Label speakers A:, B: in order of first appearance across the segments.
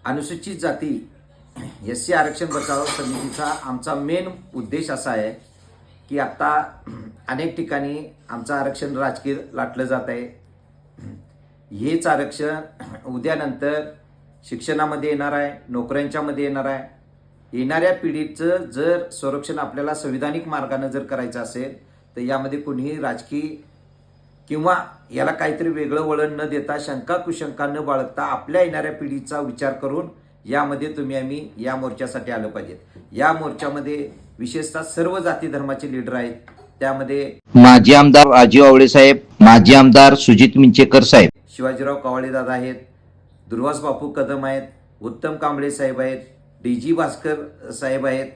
A: अनुसूचित जाती SC आरक्षण बचाव समितीचा आमचा मेन उद्देश असा आहे की आता अनेक ठिकाणी आमचं आरक्षण राजकीय लाटलं जात आहे. हेच आरक्षण उद्यानंतर शिक्षणामध्ये येणार आहे, नोकऱ्यांच्यामध्ये येणार आहे. येणाऱ्या पिढीचं जर संरक्षण आपल्याला संविधानिक मार्गाने जर करायचं असेल तर यामध्ये कोणीही राजकीय किंवा याला काहीतरी वेगळं वळण न देता, शंका कुशंका न बाळगता आपल्या येणाऱ्या पिढीचा विचार करून यामध्ये आम्ही या मोर्चासाठी आलं पाहिजे. या मोर्चामध्ये विशेषतः सर्व जाती धर्माचे लीडर आहेत. त्यामध्ये
B: माजी आमदार राजीव आवळे साहेब, माजी आमदार सुजित मिंचेकर साहेब,
A: शिवाजीराव कावळे दादा आहेत, दुर्वास बापू कदम आहेत, उत्तम कांबळे साहेब आहेत, DG भास्कर साहेब आहेत.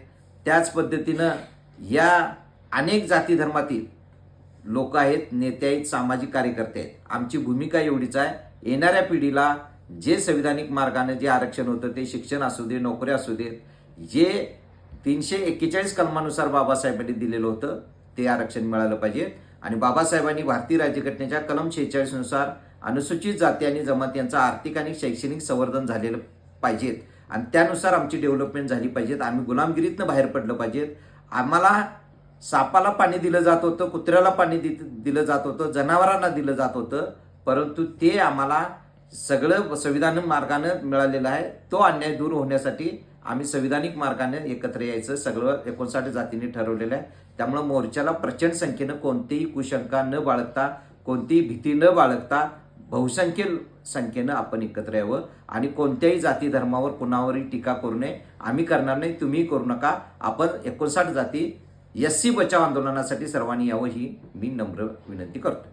A: त्याच पद्धतीनं या अनेक जाती धर्मातील लोक आहेत, नेते आहेत, सामाजिक कार्यकर्ते आहेत. आमची भूमिका एवढीच आहे, येणाऱ्या पिढीला जे संविधानिक मार्गाने जे आरक्षण होतं ते शिक्षण असू दे, नोकरी असू दे, जे 341 कलमानुसार बाबासाहेबांनी दिलेलं होतं ते आरक्षण मिळालं पाहिजे. आणि बाबासाहेबांनी भारतीय राज्यघटनेच्या कलम 46 नुसार अनुसूचित जाती आणि जमात यांचं आर्थिक आणि शैक्षणिक संवर्धन झालेलं पाहिजेत आणि त्यानुसार आमची डेव्हलपमेंट झाली पाहिजेत. आम्ही गुलामगिरीतनं बाहेर पडलं पाहिजेत. आम्हाला सापाला पाणी दिलं जात होतं, कुत्र्याला पाणी दिलं जात होतं, जनावरांना दिलं जात होतं, परंतु ते आम्हाला सगळं संविधानिक मार्गाने मिळालेलं आहे. तो अन्याय दूर होण्यासाठी आम्ही संविधानिक मार्गाने एकत्र यायचं सगळं 59 जातींनी ठरवलेलं आहे. त्यामुळे मोर्चाला प्रचंड संख्येनं कोणतीही कुशंका न बाळगता, कोणतीही भीती न बाळगता बहुसंख्य संख्येनं आपण एकत्र यावं आणि कोणत्याही जाती धर्मावर कुणावरही टीका करू नये. आम्ही करणार नाही, तुम्ही करू नका. आपण 59 जाती SC बचाव आंदोलनासाठी सर्वांनी यावं ही मी नम्र विनंती करतो.